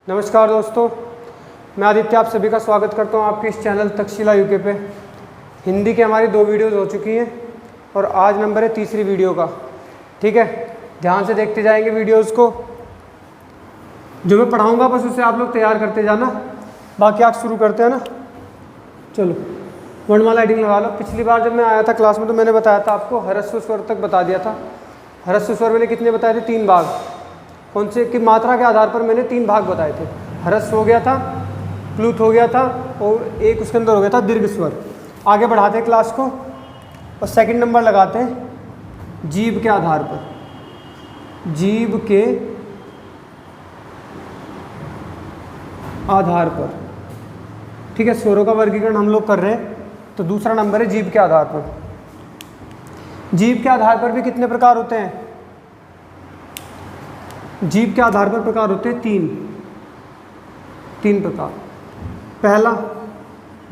नमस्कार दोस्तों, मैं आदित्य आप सभी का स्वागत करता हूं आपके इस चैनल तक्षशिला यूके पे। हिंदी की हमारी 2 वीडियोस हो चुकी हैं और आज नंबर है तीसरी वीडियो का। ठीक है, ध्यान से देखते जाएंगे वीडियोस को। जो मैं पढ़ाऊंगा बस उसे आप लोग तैयार करते जाना। बाकी आप शुरू करते हैं ना। चलो वर्णमाला हेडिंग लगा लो। पिछली बार जब मैं आया था क्लास में तो मैंने बताया था आपको ह्रस्व स्वर तक बता दिया था। ह्रस्व स्वर मैंने कितने बताए थे? 3 भाग। कौन से की मात्रा के आधार पर मैंने 3 भाग बताए थे। ह्रस्व हो गया था, प्लुत हो गया था और एक उसके अंदर हो गया था दीर्घ स्वर। आगे बढ़ाते हैं क्लास को और सेकंड नंबर लगाते हैं जीभ के आधार पर। जीभ के आधार पर, ठीक है, स्वरों का वर्गीकरण हम लोग कर रहे हैं तो दूसरा नंबर है जीभ के आधार पर। जीभ के आधार पर भी कितने प्रकार होते हैं? जीभ के आधार पर प्रकार होते हैं 3 प्रकार। पहला,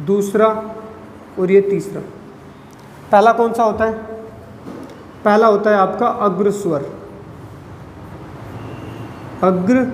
दूसरा और ये तीसरा। पहला कौन सा होता है? पहला होता है आपका अग्र स्वर। अग्र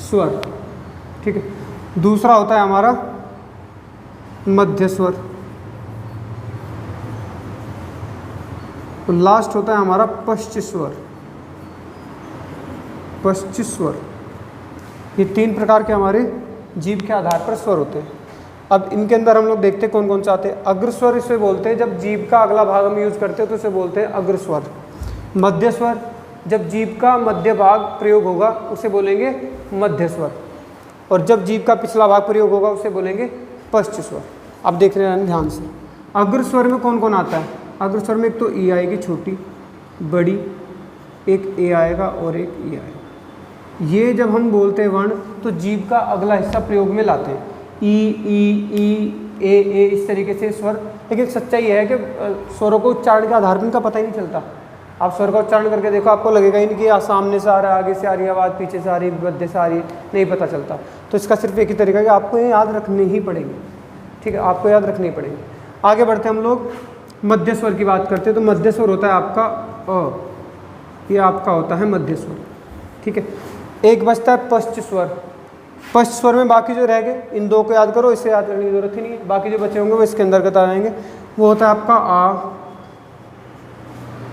स्वर, ठीक है। दूसरा होता है हमारा मध्य स्वर और लास्ट होता है हमारा पश्च स्वर। पश्च स्वर, ये 3 प्रकार के हमारे जीभ के आधार पर स्वर होते हैं। अब इनके अंदर हम लोग देखते हैं कौन कौन से आते हैं। अग्र स्वर इसे बोलते हैं जब जीभ का अगला भाग हम यूज करते हैं तो इसे बोलते हैं अग्र स्वर। मध्य स्वर, जब जीभ का मध्य भाग प्रयोग होगा उसे बोलेंगे मध्य स्वर। और जब जीभ का पिछला भाग प्रयोग होगा उसे बोलेंगे पश्च स्वर। अब देख रहे हैं ध्यान से। अग्र स्वर में कौन कौन आता है? अग्र स्वर में एक तो ई आएगी छोटी, बड़ी, एक ए आएगा और एक ई आएगा। ये जब हम बोलते हैं वर्ण तो जीभ का अगला हिस्सा प्रयोग में लाते हैं। ई ए इस तरीके से स्वर। लेकिन सच्चाई है कि स्वरों को उच्चारण के आधार पर इनका पता ही नहीं चलता। आप स्वर का उच्चारण करके देखो, आपको लगेगा ही नहीं कि सामने से आ रहा है, आगे से आ रही है आवाज़, पीछे से आ रही है, मध्य से आ रही है, नहीं पता चलता। तो इसका सिर्फ एक ही तरीका है कि आपको ये याद रखने ही पड़ेंगे। ठीक है, आपको याद रखने ही पड़ेंगे। आगे बढ़ते हम लोग मध्य स्वर की बात करते हैं। तो मध्य स्वर होता है आपका अ, ये आपका होता है मध्य स्वर। ठीक है, एक बचता है पश्च स्वर। पश्च स्वर में बाकी जो रह गए इन 2 को याद करो, इसे याद करने की जरूरत ही नहीं है। बाकी जो बचे होंगे वो इसके अंतर्गत आ जाएंगे। वो होता है आपका आ,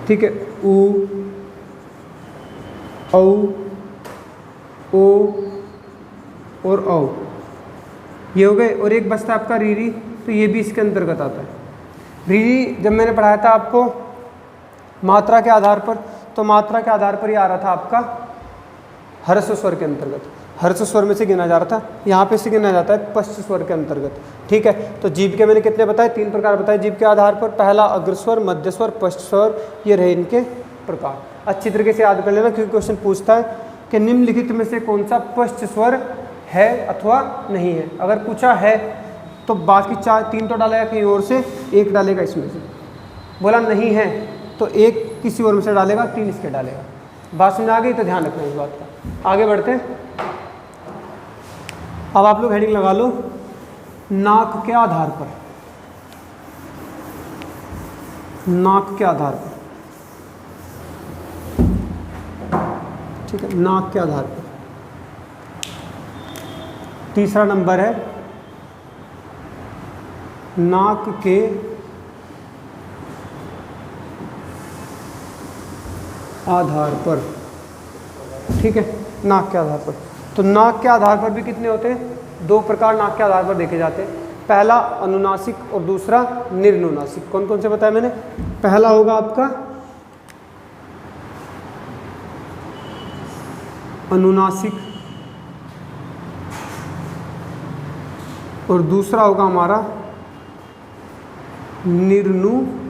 ठीक है, उ, औ, ओ और औ, ये हो गए। और एक बचता है आपका रीरी, तो ये भी इसके अंतर्गत आता है। रीरी जब मैंने पढ़ाया था आपको मात्रा के आधार पर, तो मात्रा के आधार पर ये आ रहा था आपका ह्रस्व स्वर के अंतर्गत। ह्रस्व स्वर में से गिना जा रहा था, यहाँ पे से गिना जाता है पश्च स्वर के अंतर्गत। ठीक है, तो जीभ के मैंने कितने बताए? 3 प्रकार बताए जीभ के आधार पर। पहला अग्र स्वर, मध्य स्वर, पश्च स्वर, ये रहे इनके प्रकार। अच्छी तरीके से याद कर लेना क्योंकि क्वेश्चन पूछता है कि निम्नलिखित में से कौन सा पश्च स्वर है अथवा नहीं है। अगर पूछा है तो बाकी 3 तो डालेगा कहीं और से, 1 डालेगा इसमें से। बोला नहीं है तो 1 किसी और में से डालेगा, 3 इसके डालेगा। बात समझ आ गई? तो ध्यान रखना इस बात का। आगे बढ़ते हैं। अब आप लोग हेडिंग लगा लो नाक के आधार पर। नाक के आधार पर, ठीक है, नाक के आधार पर। तीसरा नंबर है नाक के आधार पर। ठीक है, नाक के आधार पर। तो नाक के आधार पर भी कितने होते हैं? 2 प्रकार नाक के आधार पर देखे जाते हैं। पहला अनुनासिक और दूसरा निर्नुनासिक। कौन कौन से बताया मैंने? पहला होगा आपका अनुनासिक और दूसरा होगा हमारा निर्नुनासिक।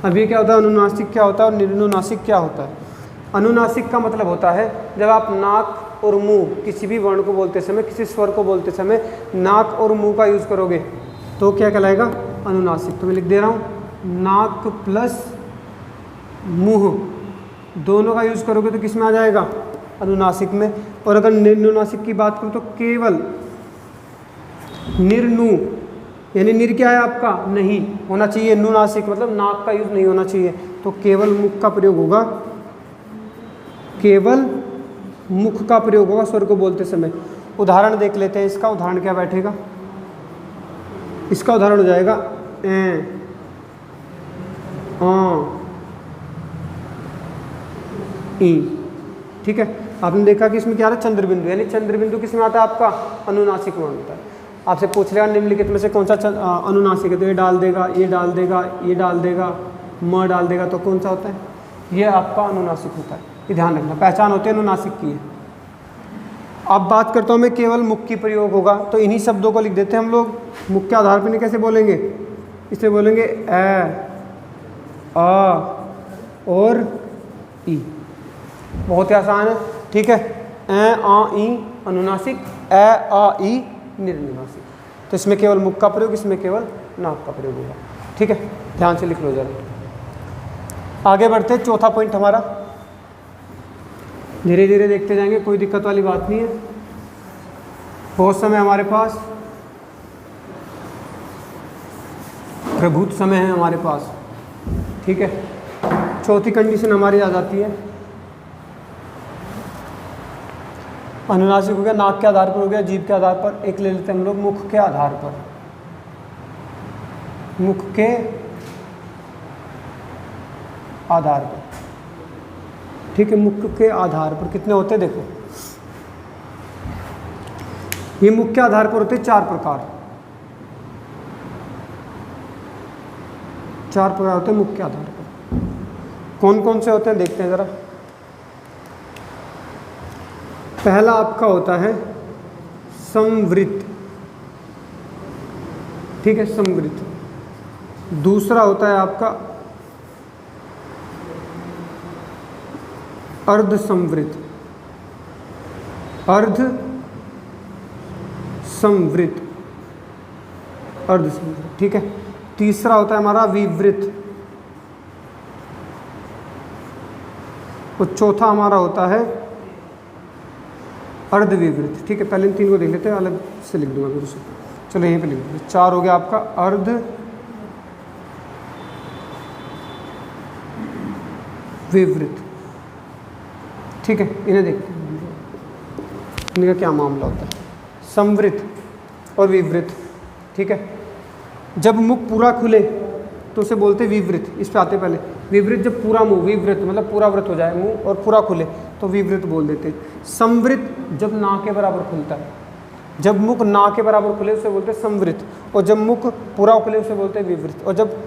अब ये क्या होता है? अनुनासिक क्या होता है और निर्नुनासिक क्या होता है? अनुनासिक का मतलब होता है जब आप नाक और मुंह किसी भी वर्ण को बोलते समय, किसी स्वर को बोलते समय नाक और मुंह का यूज करोगे तो क्या कहलाएगा? अनुनासिक। तो मैं लिख दे रहा हूँ नाक प्लस मुंह दोनों का यूज करोगे तो किस में आ जाएगा? अनुनासिक में। और अगर निर्नुनासिक की बात करूँ तो केवल निर्नु, यानी निर क्या है आपका? नहीं होना चाहिए, नुनासिक मतलब नाक का यूज नहीं होना चाहिए, तो केवल मुख का प्रयोग होगा केवल मुख का प्रयोग होगा स्वर को बोलते समय। उदाहरण देख लेते हैं, इसका उदाहरण क्या बैठेगा, इसका उदाहरण हो जाएगा ए, आ, ई। ठीक है, आपने देखा कि इसमें क्या है, चंद्र बिंदु, यानी चंद्र बिंदु किस में आता है, आपका अनुनासिक में होता है। आपसे पूछ लेगा निम्नलिखित में से कौन सा अनुनासिक है, तो ये डाल देगा, ये डाल देगा, ये डाल देगा, म डाल देगा, तो कौन सा होता है, ये आपका अनुनासिक होता है। ये ध्यान रखना, पहचान होती है अनुनासिक की है। अब बात करता हूँ मैं केवल मुख की प्रयोग होगा, तो इन्हीं शब्दों को लिख देते हैं हम लोग। मुख के आधार पर नहीं कैसे बोलेंगे, इसे बोलेंगे ए, आ और ई। बहुत ही आसान है। ठीक है, ए आ ई अनुनासिक, ए आ ई निर्नुनासिक। तो इसमें केवल मुख का प्रयोग, इसमें केवल नाक का प्रयोग होगा। ठीक है, ध्यान से लिख लो जरा। आगे बढ़ते हैं, चौथा पॉइंट हमारा, धीरे धीरे देखते जाएंगे, कोई दिक्कत वाली बात नहीं है, बहुत समय हमारे पास, प्रभुत समय है हमारे पास। ठीक है, चौथी कंडीशन हमारी आ जाती है, अनुनासिक हो गया, नाक के आधार पर हो गया, जीभ के आधार पर। एक ले लेते हैं हम लोग मुख के आधार पर। मुख के आधार पर, ठीक है, मुख के आधार पर कितने होते हैं, देखो ये मुख के आधार पर होते हैं 4 प्रकार। 4 प्रकार होते हैं मुख के आधार पर। कौन कौन से होते हैं देखते हैं जरा। पहला आपका होता है संवृत, ठीक है, संवृत। दूसरा होता है आपका अर्ध संवृत, अर्ध संवृत, अर्ध संवृत। ठीक है, तीसरा होता है हमारा विवृत, और चौथा हमारा होता है अर्धविवृत। ठीक है, पहले इन 3 को देख लेते हैं, अलग से लिख दूंगा फिर से। चलो यहीं पे लिख दो। 4 हो गया आपका अर्ध विवृत। ठीक है, इन्हें देखते हैं इनका क्या मामला होता है, संवृत और विवृत। ठीक है, जब मुख पूरा खुले तो उसे बोलते हैं विवृत। इस पे आते पहले विवृत, जब पूरा मुंह, विवृत मतलब पूरा व्रत हो जाए मुंह और पूरा खुले तो विवृत बोल देते हैं। संवृत जब ना के बराबर खुलता है, जब मुख ना के बराबर खुले उसे बोलते हैं संवृत, और जब मुख पूरा खुले उसे बोलते हैं विवृत, और जब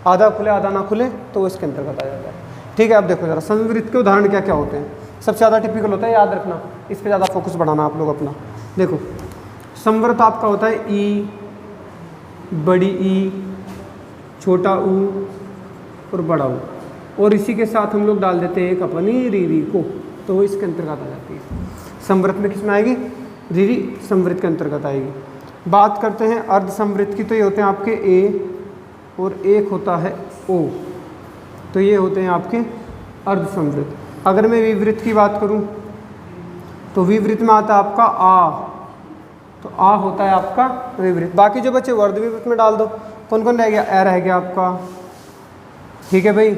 आधा खुले आधा ना खुले तो वो इसके अंतर्गत आ जाता है। ठीक है, अब देखो जरा संवृत के उदाहरण क्या क्या होते हैं। सबसे ज़्यादा टिपिकल होता है, याद रखना, इस पर ज़्यादा फोकस बढ़ाना आप लोग अपना। देखो संवृत आपका होता है ई, बड़ी ई, छोटा ऊ और बड़ा ऊ, और इसी के साथ हम लोग डाल देते हैं एक अपनी रीरी को, तो वो इसके अंतर्गत आ जाती है। संवृत में किस में आएगी, रीरी संवृत के अंतर्गत आएगी। बात करते हैं अर्ध संवृत की, तो ये होते हैं आपके ए और एक होता है ओ, तो ये होते हैं आपके अर्ध संवृत। अगर मैं विवृत की बात करूं तो विवृत में आता है आपका आ, तो आ होता है आपका विवृत। बाकी जो बच्चे वर्ध विवृत में डाल दो। कौन कौन रह गया, ए रह गया आपका, ठीक है भाई,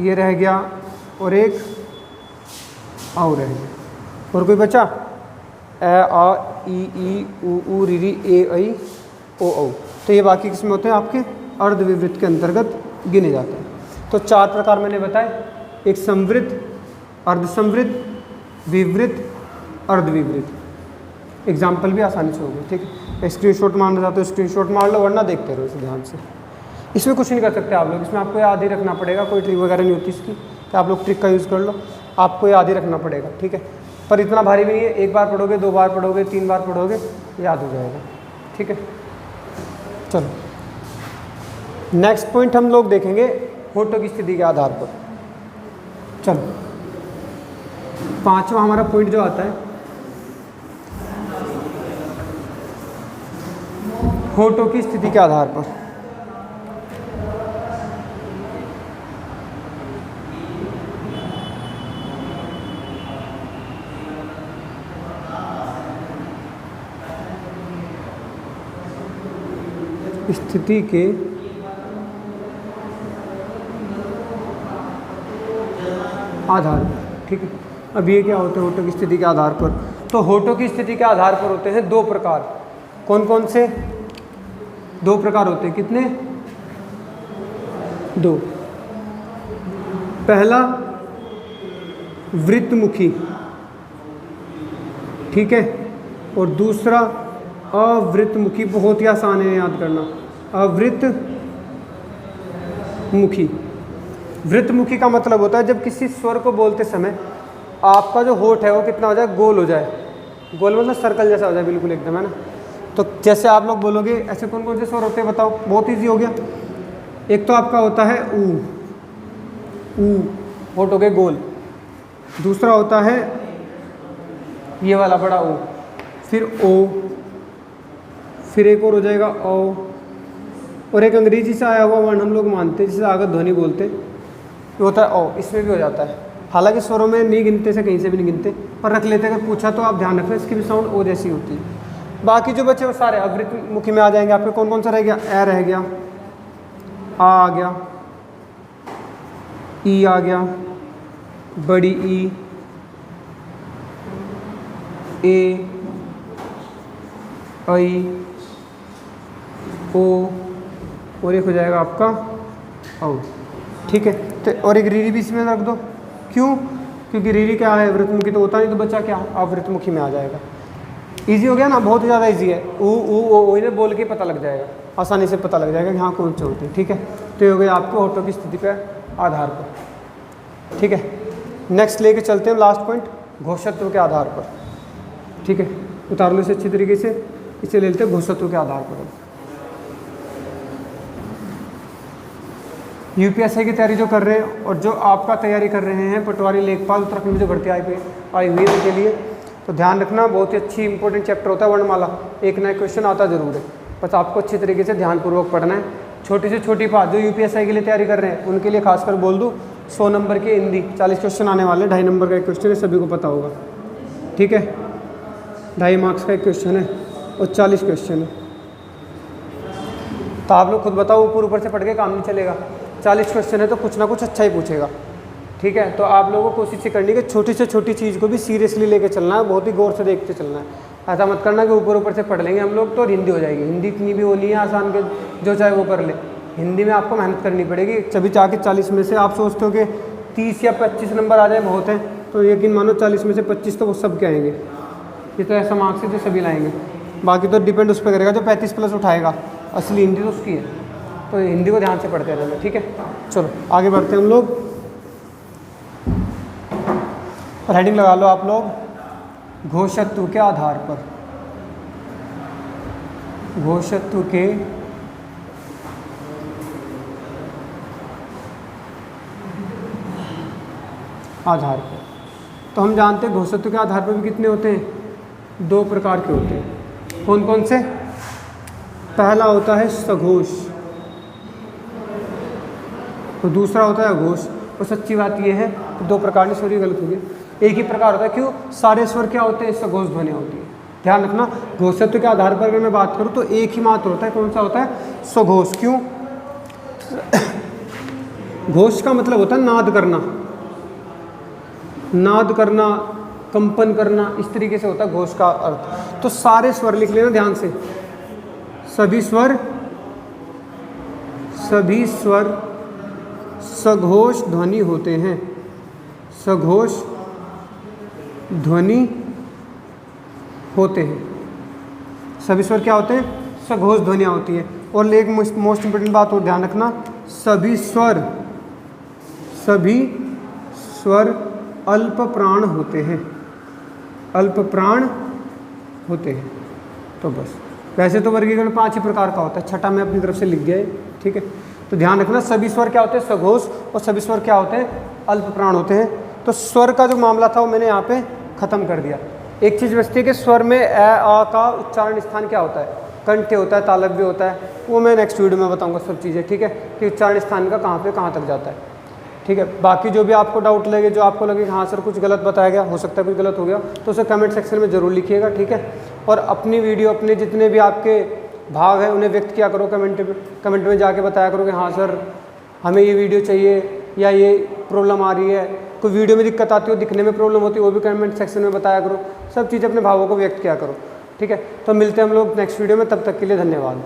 ये रह गया, और एक आओ रह गया, और कोई बचा, ए आ ई ऊ री री ए ऐ ओ औ। तो ये बाकी किस्में होते हैं आपके अर्ध विवृत के अंतर्गत गिने जाते हैं। तो 4 प्रकार मैंने बताए, एक संवृत, अर्ध संवृत, विवृत, अर्धविवृत। एग्जाम्पल भी आसानी से होगा। ठीक है, स्क्रीनशॉट मारना चाहते हो स्क्रीनशॉट मार लो, वरना देखते रहो इसे ध्यान से। इसमें कुछ नहीं कर सकते आप लोग, इसमें आपको याद ही रखना पड़ेगा, कोई ट्रिक वगैरह नहीं होती इसकी, तो आप लोग ट्रिक का यूज़ कर लो, आपको याद ही रखना पड़ेगा। ठीक है, पर इतना भारी भी नहीं है, 1 बार पढ़ोगे, 2 बार पढ़ोगे, 3 बार पढ़ोगे, याद हो जाएगा। ठीक है, चलो नेक्स्ट पॉइंट हम लोग देखेंगे होठों की स्थिति के आधार पर। चलो 5वां हमारा पॉइंट जो आता है होठों की स्थिति के आधार पर। स्थिति के आधार पर ठीक है। अब ये क्या होते हैं होठों की स्थिति के आधार पर? तो होठों की स्थिति के आधार पर होते हैं दो प्रकार। कौन कौन से? दो प्रकार होते हैं। कितने? दो। पहला वृत्तमुखी, ठीक है, और दूसरा अवृत्तमुखी। बहुत ही आसान है याद करना, अवृत्तमुखी। वृत्तमुखी का मतलब होता है जब किसी स्वर को बोलते समय आपका जो होठ है वो कितना हो जाए? गोल हो जाए। गोल मतलब सर्कल जैसा हो जाए, बिल्कुल एकदम, है ना। तो जैसे आप लोग बोलोगे, ऐसे कौन कौन से स्वर होते हैं बताओ? बहुत ईजी हो गया। एक तो आपका होता है ऊ, होठ हो गए गोल। दूसरा होता है ये वाला बड़ा ओ, फिर ओ, फिर एक और हो जाएगा ओ, और एक अंग्रेजी से आया हुआ वर्ण हम लोग मानते हैं जिसे आगत ध्वनि बोलते हैं, ये होता है ओ। इसमें भी हो जाता है। हालांकि स्वरों में नहीं गिनते से, कहीं से भी नहीं गिनते, पर रख लेते हैं। अगर पूछा तो आप ध्यान रखें, इसकी भी साउंड ओ जैसी होती है। बाकी जो बच्चे वो सारे अवृत्तमुखी में आ जाएंगे। आपके कौन कौन सा रह गया? ए रह गया, आ गया, ई आ गया, बड़ी ई, ए, आई, ओ, और एक हो जाएगा आपका औ, ठीक है। तो और एक रीरी भी इसमें रख दो। क्यों? क्योंकि रीरी क्या है? वृत्तमुखी तो होता नहीं, तो बच्चा क्या अवृत्तमुखी में आ जाएगा। इजी हो गया ना, बहुत ज़्यादा इजी है। ऊ ऊ ओ इन्हें बोल के पता लग जाएगा, आसानी से पता लग जाएगा कि हाँ कौन से होते हैं, ठीक है। तो ये हो गया आपके होठों की स्थिति पर आधार पर, ठीक है। नेक्स्ट लेके चलते हैं लास्ट पॉइंट, घोषत्व के आधार पर, ठीक है। उतार लो इसे अच्छी तरीके से, इसे ले लेते हैं घोषत्व के आधार पर। यूपीएससी की तैयारी जो कर रहे हैं और जो आपका तैयारी कर रहे हैं पटवारी लेखपाल उत्तराखंड में जो भर्ती आई हुई है उनके लिए तो ध्यान रखना, बहुत ही अच्छी इंपॉर्टेंट चैप्टर होता है वर्णमाला। एक नया क्वेश्चन आता जरूर है, बस आपको अच्छी तरीके से ध्यानपूर्वक पढ़ना है। छोटी से छोटी बात जो यूपीएससी के लिए तैयारी कर रहे हैं उनके लिए खासकर बोल दूँ, 100 नंबर की हिंदी 40 क्वेश्चन आने वाले, 2.5 नंबर का एक क्वेश्चन है, सभी को पता होगा, ठीक है। 2.5 मार्क्स का एक क्वेश्चन है और 40 क्वेश्चन है। तो आप लोग खुद बताओ, ऊपर से पढ़ के काम नहीं चलेगा। 40 क्वेश्चन है तो कुछ ना कुछ अच्छा ही पूछेगा, ठीक है। तो आप लोगों को कोशिश ये करनी है कि छोटी से छोटी चीज़ को भी सीरियसली लेके चलना है, बहुत ही गौर से देखते चलना है। ऐसा मत करना कि ऊपर से पढ़ लेंगे हम लोग तो हिंदी हो जाएगी। हिंदी इतनी भी वो नहीं है आसान के जो चाहे वो कर ले। हिंदी में आपको मेहनत करनी पड़ेगी। तभी जाके 40 में से आप सोचते हो कि 30 या 25 नंबर आ जाए बहुत है, तो यकीन मानो 40 में से 25 तो वो सब के आएंगे। ये तो ऐसा मार्क्स है जो सभी लाएंगे। बाकी तो डिपेंड उस पर करेगा जो 35+ उठाएगा, असली हिंदी तो उसकी है। तो हिंदी को ध्यान से पढ़ते रहना, ठीक है। चलो आगे बढ़ते हैं हम लोग। हेडिंग लगा लो आप लोग, घोषत्व के आधार पर। घोषत्व के आधार पर। तो हम जानते हैं घोषत्व के आधार पर भी कितने होते हैं? 2 प्रकार के होते हैं। कौन कौन से? पहला होता है सघोष तो दूसरा होता है अघोष। और सच्ची बात यह है कि 2 प्रकार की, सॉरी गलत हो गई, एक ही प्रकार होता है। क्यों? सारे स्वर क्या होते हैं? सघोष ध्वनि होती है। ध्यान रखना, घोषत्व के आधार पर अगर मैं बात करूं तो एक ही मात्र होता है। कौन सा होता है? सघोष। क्यों? घोष का मतलब होता है नाद करना, नाद करना, कंपन करना, इस तरीके से होता है घोष का अर्थ। तो सारे स्वर लिख लेना ध्यान से, सभी स्वर सघोष ध्वनि होते हैं। सघोष ध्वनि होते हैं। सभी स्वर क्या होते हैं? सघोष ध्वनियाँ होती है। और एक मोस्ट इंपोर्टेंट बात और ध्यान रखना, सभी स्वर अल्प प्राण होते हैं। अल्प प्राण होते हैं। तो बस, वैसे तो वर्गीकरण 5 ही प्रकार का होता है, छठा मैं अपनी तरफ से लिख गया है, ठीक है। तो ध्यान रखना, सभी स्वर क्या होते हैं? सघोष। और सभी स्वर क्या होते हैं? अल्प प्राण होते हैं। तो स्वर का जो मामला था वो मैंने यहाँ पे खत्म कर दिया। एक चीज़ बचती है कि स्वर में अ आ का उच्चारण स्थान क्या होता है? कंठ होता है, तालव्य होता है, वो मैं नेक्स्ट वीडियो में बताऊंगा सब चीज़ें, ठीक है, कि उच्चारण स्थान का कहाँ पे कहाँ तक जाता है, ठीक है। बाकी जो भी आपको डाउट लगे, जो आपको लगे कि हाँ सर कुछ गलत बताया गया, हो सकता है कुछ गलत हो गया, तो उसे कमेंट सेक्शन में ज़रूर लिखिएगा, ठीक है। और अपनी वीडियो, अपने जितने भी आपके भाग हैं उन्हें व्यक्त किया करो, कमेंट में जाके बताया करो कि हाँ सर हमें ये वीडियो चाहिए या ये प्रॉब्लम आ रही है, कोई वीडियो में दिक्कत आती हो, दिखने में प्रॉब्लम होती है, वो भी कमेंट सेक्शन में बताया करो। सब चीज़ अपने भावों को व्यक्त किया करो, ठीक है। तो मिलते हैं हम लोग नेक्स्ट वीडियो में, तब तक के लिए धन्यवाद।